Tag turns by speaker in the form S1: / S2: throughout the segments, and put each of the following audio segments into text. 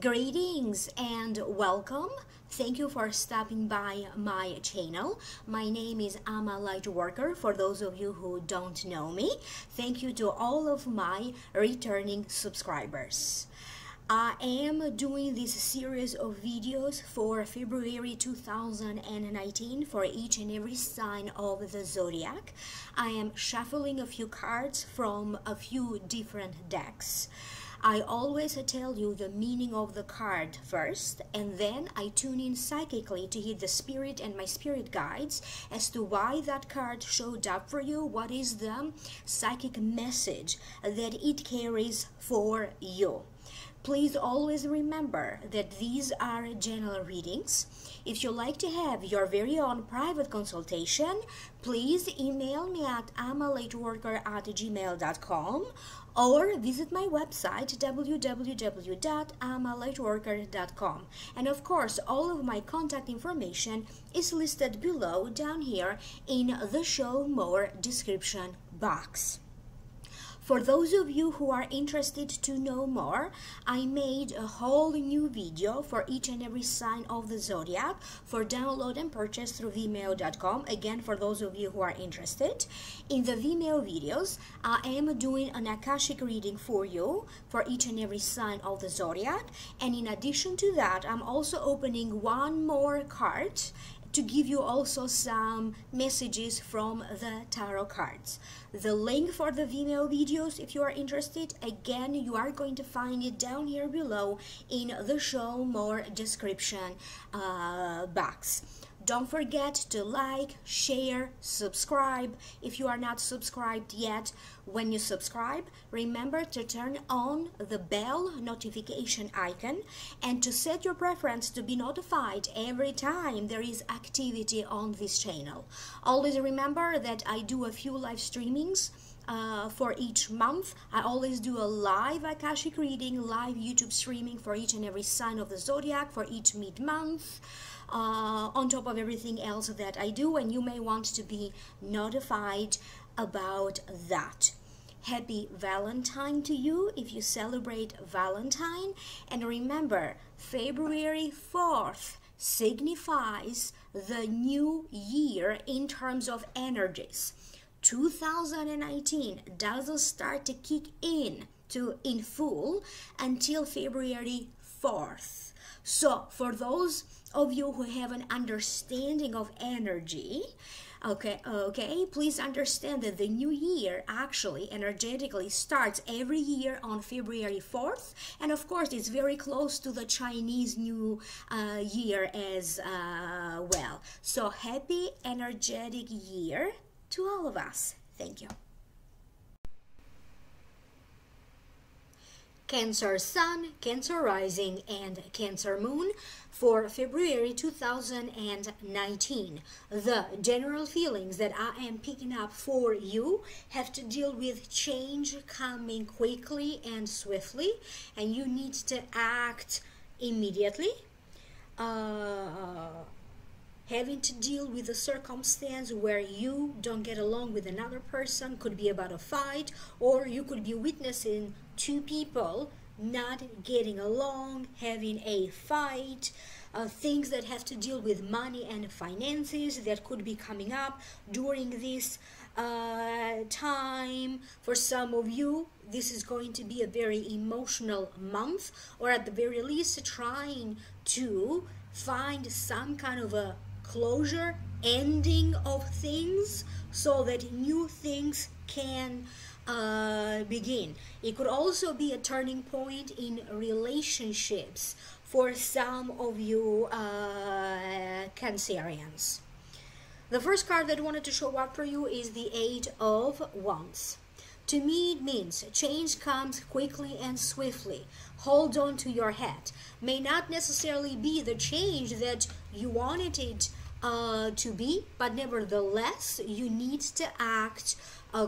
S1: Greetings and welcome. Thank you for stopping by my channel. My name is Ama Lightworker. For those of you who don't know me, thank you to all of my returning subscribers. I am doing this series of videos for February 2019 for each and every sign of the zodiac. I am shuffling a few cards from a few different decks. I always tell you the meaning of the card first, and then I tune in psychically to hear the spirit and my spirit guides as to why that card showed up for you, what is the psychic message that it carries for you. Please always remember that these are general readings. If you like to have your very own private consultation, please email me at amalightworker@gmail.com or visit my website www.amalightworker.com. And of course, all of my contact information is listed below down here in the Show More description box. For those of you who are interested to know more, I made a whole new video for each and every sign of the zodiac for download and purchase through Vimeo.com. Again, for those of you who are interested, in the Vimeo videos, I am doing an Akashic reading for you for each and every sign of the zodiac. And in addition to that, I'm also opening one more card to give you also some messages from the tarot cards. The link for the Vimeo videos, if you are interested, again, you are going to find it down here below in the Show More description box. Don't forget to like, share, subscribe. If you are not subscribed yet, when you subscribe, remember to turn on the bell notification icon and to set your preference to be notified every time there is activity on this channel. Always remember that I do a few live streamings for each month. I always do a live Akashic reading, live YouTube streaming for each and every sign of the zodiac for each mid-month. On top of everything else that I do, and you may want to be notified about that. Happy Valentine to you if you celebrate Valentine. And remember, February 4th signifies the new year in terms of energies. 2019 doesn't start to kick in full until February 4th. So for those of you who have an understanding of energy, okay, please understand that the new year actually energetically starts every year on February 4th, and of course it's very close to the Chinese New Year as well. So happy energetic year to all of us. Thank you. Cancer Sun, Cancer Rising, and Cancer Moon for February 2019. The general feelings that I am picking up for you have to deal with change coming quickly and swiftly, and you need to act immediately. Having to deal with a circumstance where you don't get along with another person, could be about a fight, or you could be witnessing two people not getting along, having a fight, things that have to deal with money and finances that could be coming up during this time. For some of you, this is going to be a very emotional month, or at the very least trying to find some kind of a closure, ending of things so that new things can begin. It could also be a turning point in relationships for some of you Cancerians. The first card that I wanted to show up for you is the Eight of Wands. To me, it means change comes quickly and swiftly. Hold on to your hat. May not necessarily be the change that you wanted it to be, but nevertheless, you need to act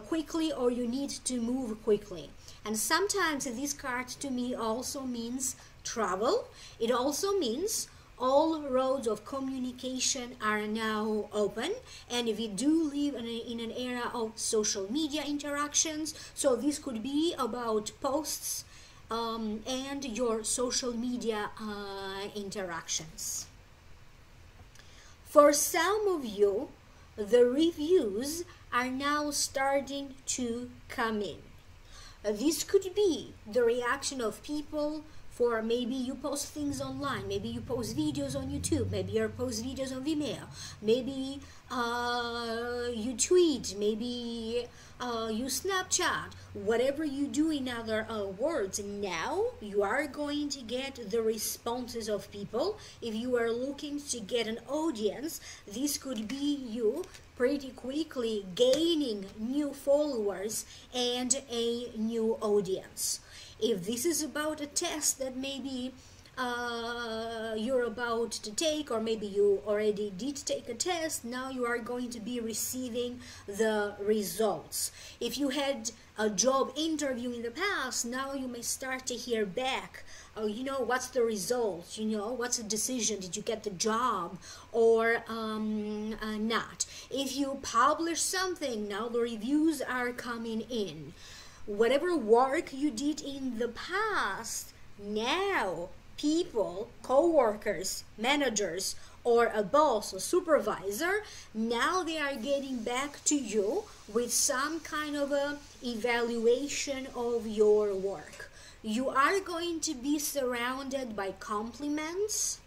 S1: quickly, or you need to move quickly. And sometimes this card to me also means travel. It also means all roads of communication are now open, and we do live in an era of social media interactions, so this could be about posts and your social media interactions. For some of you, the reviews are now starting to come in. This could be the reaction of people for maybe you post things online, maybe you post videos on YouTube, maybe you post videos on Vimeo, maybe you tweet, maybe you Snapchat, whatever you do in other words. Now you are going to get the responses of people. If you are looking to get an audience, this could be you pretty quickly gaining new followers and a new audience. If this is about a test that maybe you're about to take, or maybe you already did take a test, now you are going to be receiving the results. If you had a job interview in the past, now you may start to hear back, you know, what's the result, you know, what's the decision, did you get the job or not. If you publish something, now the reviews are coming in. Whatever work you did in the past, now people, co-workers, managers, or a boss or supervisor, now they are getting back to you with some kind of a evaluation of your work. You are going to be surrounded by compliments,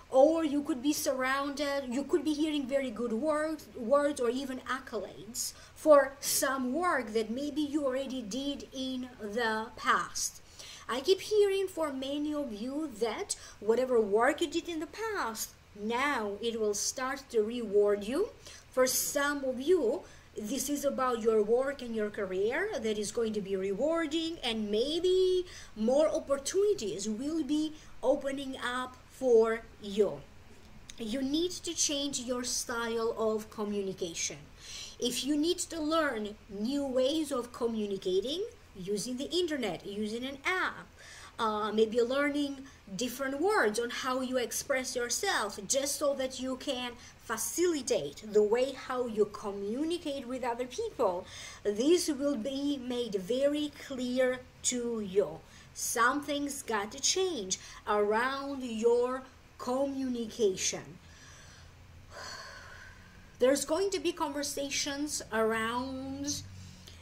S1: or you could be surrounded, you could be hearing very good words or even accolades for some work that maybe you already did in the past. I keep hearing for many of you that whatever work you did in the past, now it will start to reward you. For some of you, this is about your work and your career that is going to be rewarding, and maybe more opportunities will be opening up for you. You need to change your style of communication. If you need to learn new ways of communicating using the internet, using an app, maybe learning different words on how you express yourself, just so that you can facilitate the way how you communicate with other people, this will be made very clear to you. Something's got to change around your communication. There's going to be conversations around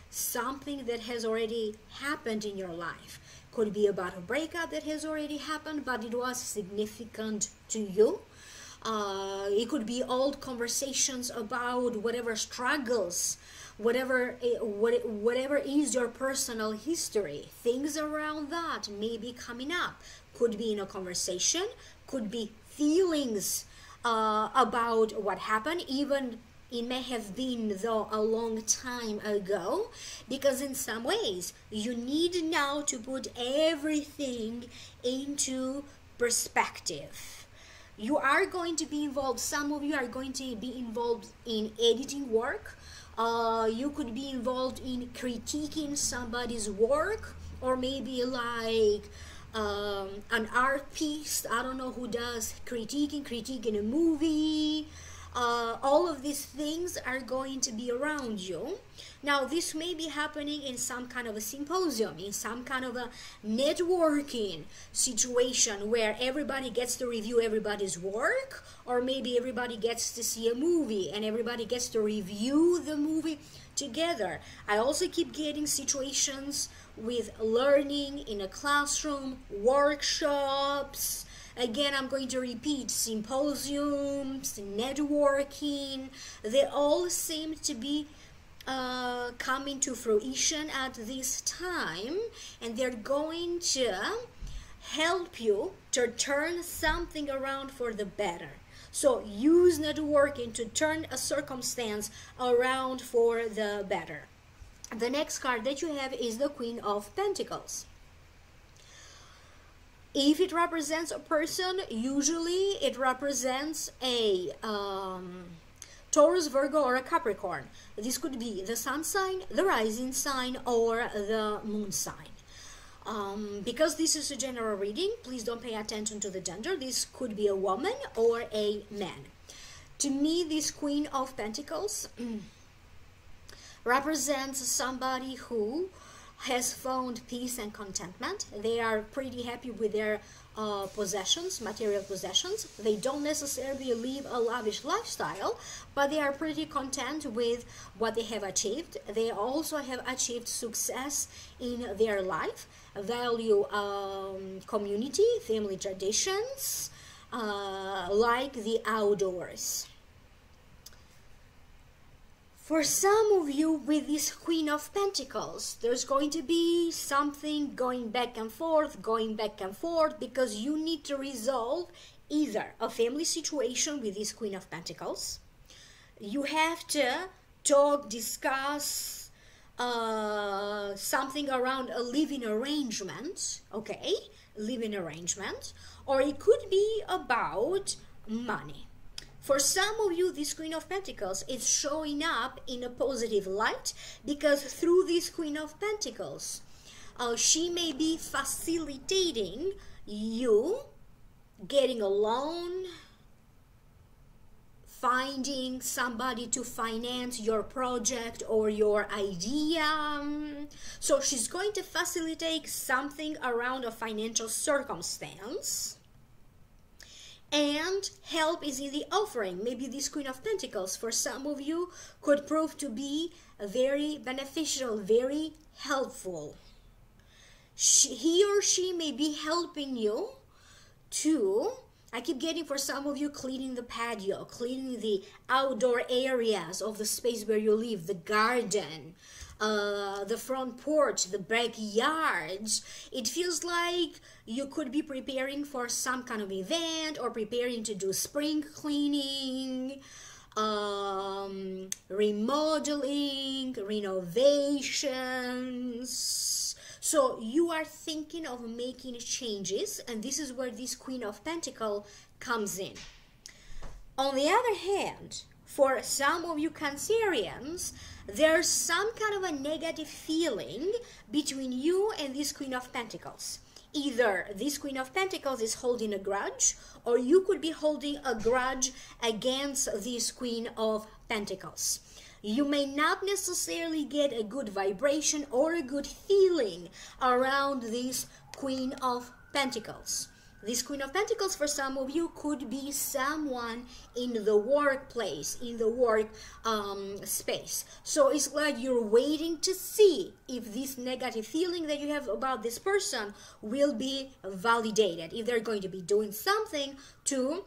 S1: something that has already happened in your life. Could be about a breakup that has already happened, but it was significant to you. It could be old conversations about whatever struggles, whatever is your personal history. Things around that may be coming up. Could be in a conversation, could be feelings about what happened, even it may have been though a long time ago, because in some ways you need now to put everything into perspective. You are going to be involved, some of you are going to be involved in editing work. You could be involved in critiquing somebody's work, or maybe like an art piece. I don't know who does critiquing a movie. All of these things are going to be around you. Now, this may be happening in some kind of a symposium, in some kind of a networking situation where everybody gets to review everybody's work, or maybe everybody gets to see a movie and everybody gets to review the movie together. I also keep getting situations with learning in a classroom, workshops. Again, I'm going to repeat, symposiums, networking, they all seem to be coming to fruition at this time, and they're going to help you to turn something around for the better. So use networking to turn a circumstance around for the better. The next card that you have is the Queen of Pentacles. If it represents a person, usually it represents a Taurus, Virgo, or a Capricorn. This could be the sun sign, the rising sign, or the moon sign. Because this is a general reading, please don't pay attention to the gender. This could be a woman or a man. To me, this Queen of Pentacles represents somebody who has found peace and contentment. They are pretty happy with their possessions, material possessions. They don't necessarily live a lavish lifestyle, but they are pretty content with what they have achieved. They also have achieved success in their life, value community, family traditions, like the outdoors. For some of you with this Queen of Pentacles, there's going to be something going back and forth, because you need to resolve either a family situation with this Queen of Pentacles. You have to talk, discuss something around a living arrangement, okay? Living arrangement. Or it could be about money. For some of you, this Queen of Pentacles is showing up in a positive light, because through this Queen of Pentacles, she may be facilitating you getting a loan, finding somebody to finance your project or your idea. So she's going to facilitate something around a financial circumstance. And help is in the offering. Maybe this Queen of Pentacles, for some of you, could prove to be very beneficial, very helpful. He or she may be helping you to, I keep getting for some of you, cleaning the patio, cleaning the outdoor areas of the space where you live, the garden, the front porch, the backyards. It feels like you could be preparing for some kind of event, or preparing to do spring cleaning, remodeling, renovations. So you are thinking of making changes, and this is where this Queen of Pentacles comes in. On the other hand, for some of you Cancerians, there's some kind of a negative feeling between you and this Queen of Pentacles. Either this Queen of Pentacles is holding a grudge, or you could be holding a grudge against this Queen of Pentacles. You may not necessarily get a good vibration or a good feeling around this Queen of Pentacles. This Queen of Pentacles, for some of you, could be someone in the workplace, in the work space. So it's like you're waiting to see if this negative feeling that you have about this person will be validated, if they're going to be doing something to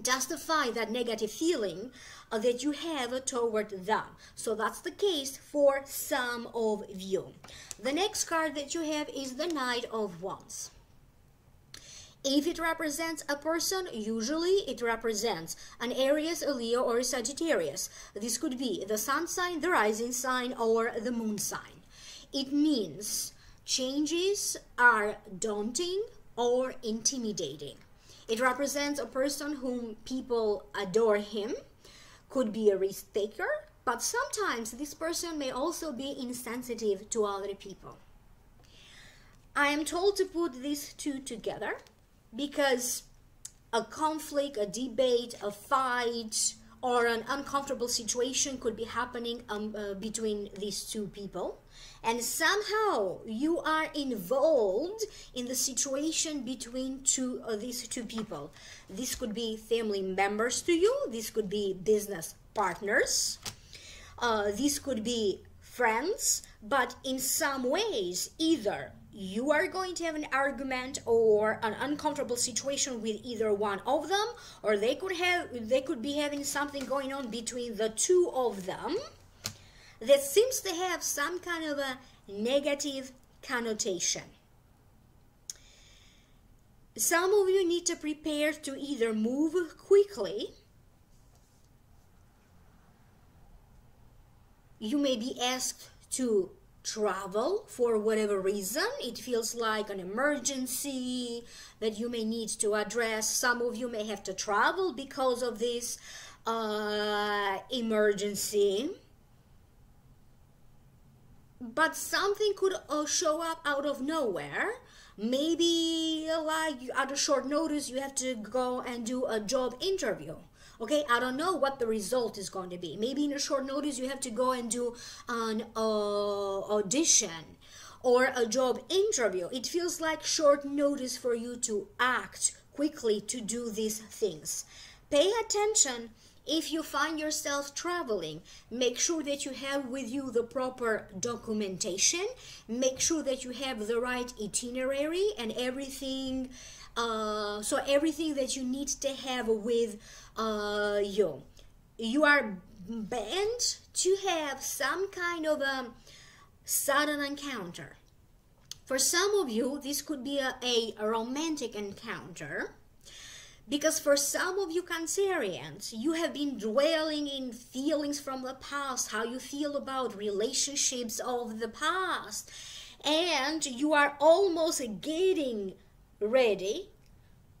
S1: justify that negative feeling that you have toward them. So that's the case for some of you. The next card that you have is the Knight of Wands. If it represents a person, usually it represents an Aries, a Leo, or a Sagittarius. This could be the sun sign, the rising sign, or the moon sign. It means changes are daunting or intimidating. It represents a person whom people adore him, could be a risk taker, but sometimes this person may also be insensitive to other people. I am told to put these two together because a conflict, a debate, a fight, or an uncomfortable situation could be happening between these two people, and somehow you are involved in the situation between these two people. This could be family members to you, this could be business partners, this could be friends, but in some ways either you are going to have an argument or an uncomfortable situation with either one of them, or they could be having something going on between the two of them that seems to have some kind of a negative connotation. Some of you need to prepare to either move quickly. You may be asked to travel for whatever reason. It feels like an emergency that you may need to address. Some of you may have to travel because of this emergency. But something could show up out of nowhere. Maybe like at a short notice you have to go and do a job interview. Okay, I don't know what the result is going to be. Maybe in a short notice you have to go and do an audition. or a job interview. It feels like short notice for you to act quickly to do these things. Pay attention if you find yourself traveling. Make sure that you have with you the proper documentation. Make sure that you have the right itinerary and everything. So everything that you need to have with you. You are bound to have some kind of a sudden encounter. For some of you, this could be a romantic encounter, because for some of you Cancerians, you have been dwelling in feelings from the past, how you feel about relationships of the past, and you are almost getting ready,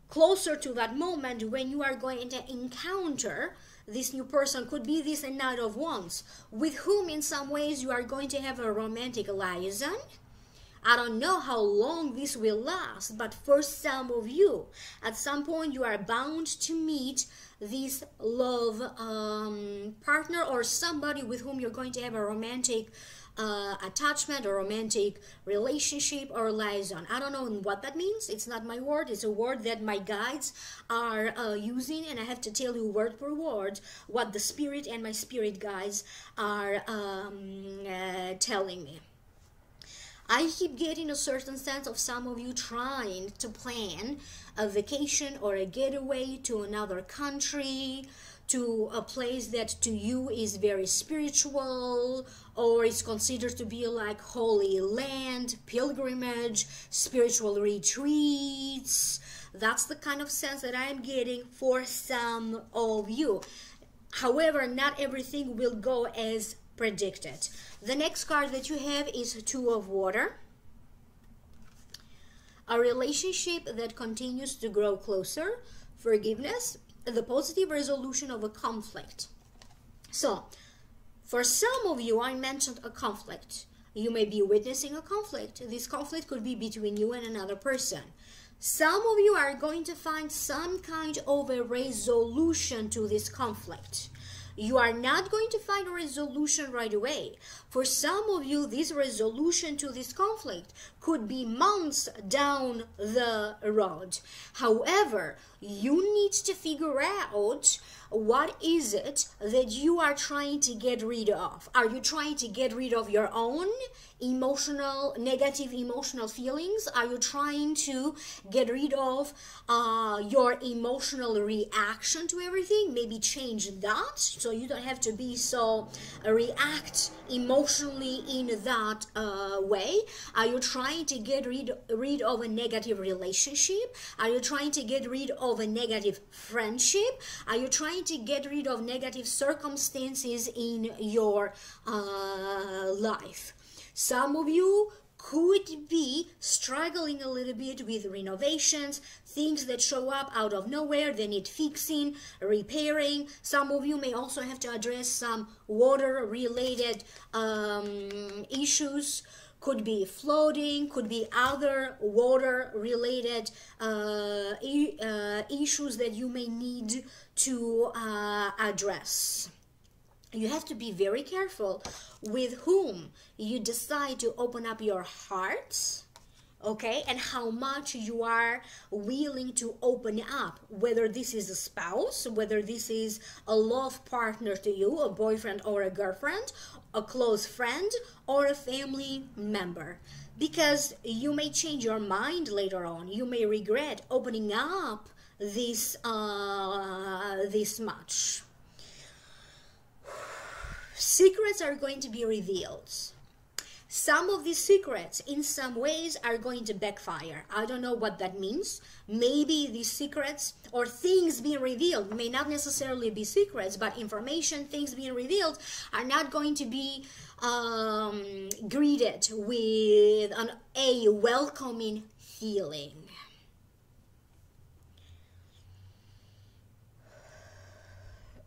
S1: closer to that moment when you are going to encounter this new person. Could be this a Knight of Wands, with whom in some ways you are going to have a romantic liaison. I don't know how long this will last, but for some of you, at some point you are bound to meet this love partner, or somebody with whom you're going to have a romantic attachment or romantic relationship or liaison. I don't know what that means. It's not my word. It's a word that my guides are using, and I have to tell you word per word what the spirit and my spirit guides are telling me. I keep getting a certain sense of some of you trying to plan a vacation or a getaway to another country, to a place that to you is very spiritual, or is considered to be like holy land, pilgrimage, spiritual retreats. That's the kind of sense that I am getting for some of you. However, not everything will go as predicted. The next card that you have is Two of Water. A relationship that continues to grow closer, forgiveness, the positive resolution of a conflict. So, for some of you, I mentioned a conflict. You may be witnessing a conflict. This conflict could be between you and another person. Some of you are going to find some kind of a resolution to this conflict. You are not going to find a resolution right away. For some of you, this resolution to this conflict could be months down the road. However, you need to figure out what is it that you are trying to get rid of. Are you trying to get rid of your own negative emotional feelings? Are you trying to get rid of your emotional reaction to everything? Maybe change that so you don't have to be so react emotionally in that way. Are you trying to get rid of a negative relationship? Are you trying to get rid of a negative friendship? Are you trying to get rid of negative circumstances in your life? Some of you could be struggling a little bit with renovations, things that show up out of nowhere, they need fixing, repairing. Some of you may also have to address some water-related issues. Could be flooding, could be other water-related issues that you may need to address. You have to be very careful with whom you decide to open up your heart, okay, and how much you are willing to open up, whether this is a spouse, whether this is a love partner to you, a boyfriend or a girlfriend, a close friend, or a family member. Because you may change your mind later on. You may regret opening up this much. Secrets are going to be revealed. Some of these secrets in some ways are going to backfire. I don't know what that means. Maybe these secrets or things being revealed may not necessarily be secrets, but information, things being revealed are not going to be greeted with a welcoming feeling.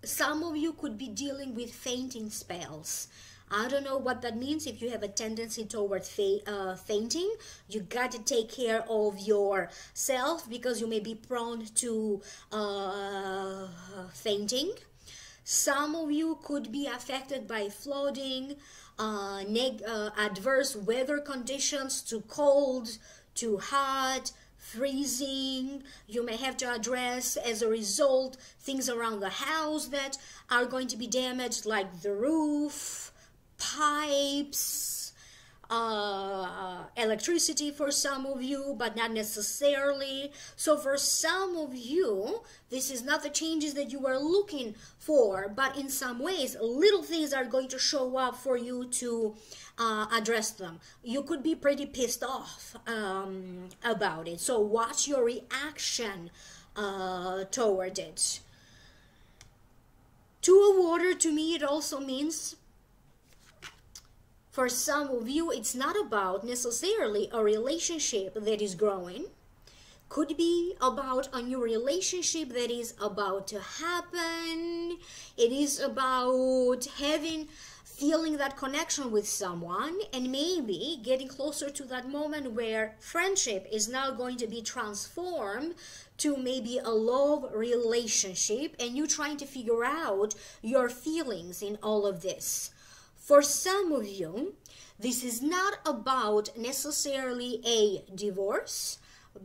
S1: Some of you could be dealing with fainting spells. I don't know what that means. If you have a tendency toward fainting, you got to take care of yourself because you may be prone to fainting. Some of you could be affected by flooding, adverse weather conditions, too cold, too hot, freezing. You may have to address, as a result, things around the house that are going to be damaged, like the roof, pipes, electricity for some of you, but not necessarily. So for some of you, this is not the changes that you were looking for, but in some ways, little things are going to show up for you to address them. You could be pretty pissed off about it. So watch your reaction toward it. Two of water, to me, it also means, for some of you, it's not about necessarily a relationship that is growing. Could be about a new relationship that is about to happen. It is about feeling that connection with someone, and maybe getting closer to that moment where friendship is now going to be transformed to maybe a love relationship, and you trying to figure out your feelings in all of this. For some of you, this is not about necessarily a divorce,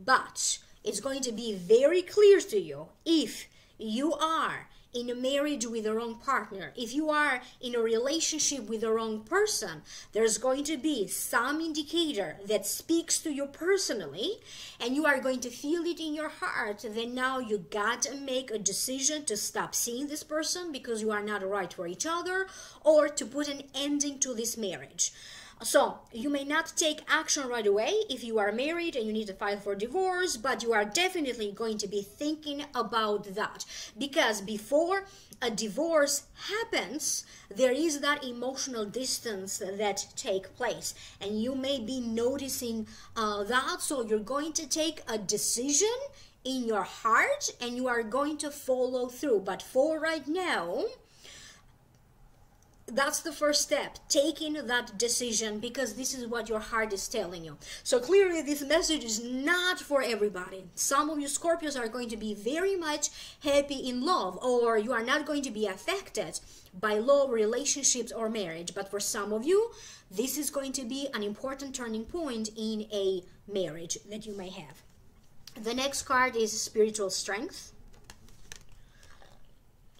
S1: but it's going to be very clear to you if you are in a marriage with the wrong partner, if you are in a relationship with the wrong person, there's going to be some indicator that speaks to you personally, and you are going to feel it in your heart. Then now you got to make a decision to stop seeing this person because you are not right for each other, or to put an ending to this marriage. So you may not take action right away if you are married and you need to file for divorce, but you are definitely going to be thinking about that, because before a divorce happens, there is that emotional distance that take place, and you may be noticing that. So you're going to take a decision in your heart and you are going to follow through. But for right now, that's the first step, taking that decision, because this is what your heart is telling you. So clearly this message is not for everybody. Some of you Scorpios are going to be very much happy in love, or you are not going to be affected by love, relationships, or marriage. But for some of you, this is going to be an important turning point in a marriage that you may have. The next card is spiritual strength.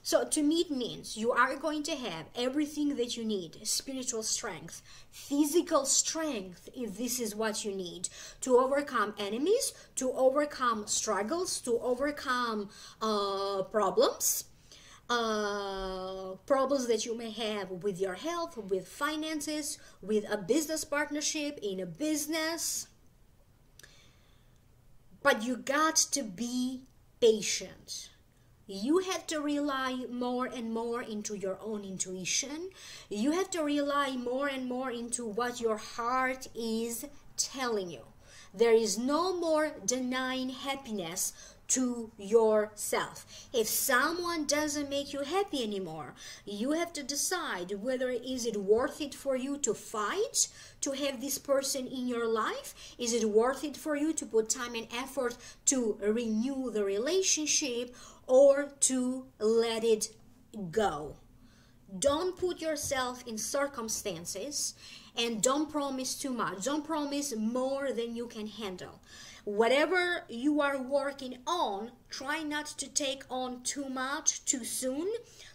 S1: So to me, it means you are going to have everything that you need: spiritual strength, physical strength, if this is what you need, to overcome enemies, to overcome struggles, to overcome problems that you may have with your health, with finances, with a business partnership, in a business. But you got to be patient. You have to rely more and more into your own intuition. You have to rely more and more into what your heart is telling you. There is no more denying happiness to yourself. If someone doesn't make you happy anymore, you have to decide whether is it worth it for you to fight to have this person in your life. Is it worth it for you to put time and effort to renew the relationship, or to let it go? Don't put yourself in circumstances, and don't promise too much. Don't promise more than you can handle. Whatever you are working on, try not to take on too much too soon.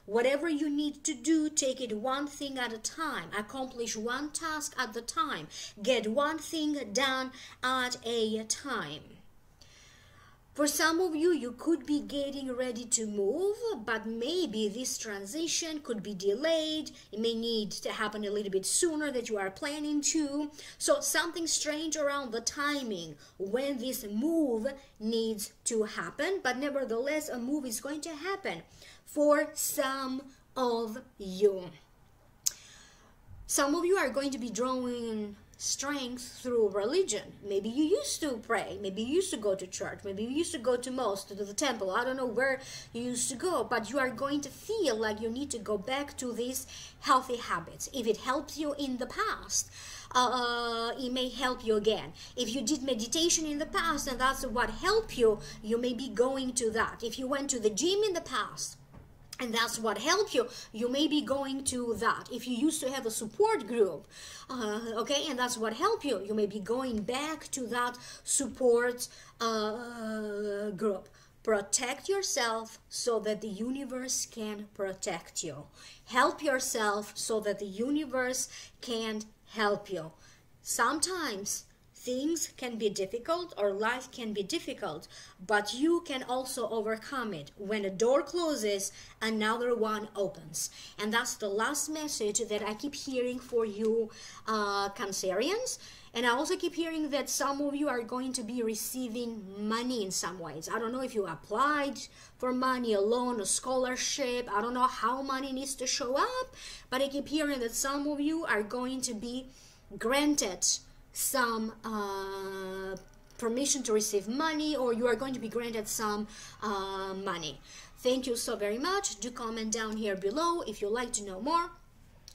S1: Whatever you need to do, take it one thing at a time. Accomplish one task at a time. Get one thing done at a time. For some of you, you could be getting ready to move, but maybe this transition could be delayed. It may need to happen a little bit sooner than you are planning to. So something strange around the timing when this move needs to happen, but nevertheless, a move is going to happen for some of you. Some of you are going to be drawing strength through religion. Maybe you used to pray, maybe you used to go to church, maybe you used to go to mosque, to the temple. I don't know where you used to go, but you are going to feel like you need to go back to these healthy habits. If it helps you in the past, it may help you again. If you did meditation in the past and that's what helped you, you may be going to that. If you went to the gym in the past And that's what helped you. You may be going to that. If you used to have a support group, okay, and that's what helped you. You may be going back to that support group. Protect yourself so that the universe can protect you. Help yourself so that the universe can help you. Sometimes things can be difficult, or life can be difficult, but you can also overcome it. When a door closes, another one opens. And that's the last message that I keep hearing for you, Cancerians. And I also keep hearing that some of you are going to be receiving money in some ways. I don't know if you applied for money, a loan, a scholarship. I don't know how money needs to show up, but I keep hearing that some of you are going to be granted some permission to receive money, or you are going to be granted some money. Thank you so very much. Do comment down here below if you'd like to know more.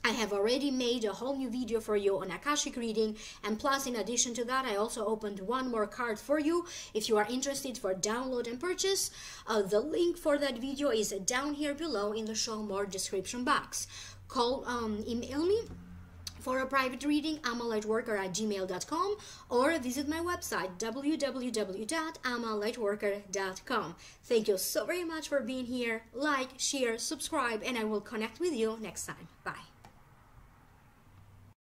S1: I have already made a whole new video for you on Akashic Reading, and plus in addition to that I also opened one more card for you if you are interested for download and purchase. The link for that video is down here below in the show more description box. Email me for a private reading, amalightworker@gmail.com, or visit my website www.amalightworker.com. Thank you so very much for being here. Like, share, subscribe, and I will connect with you next time. Bye.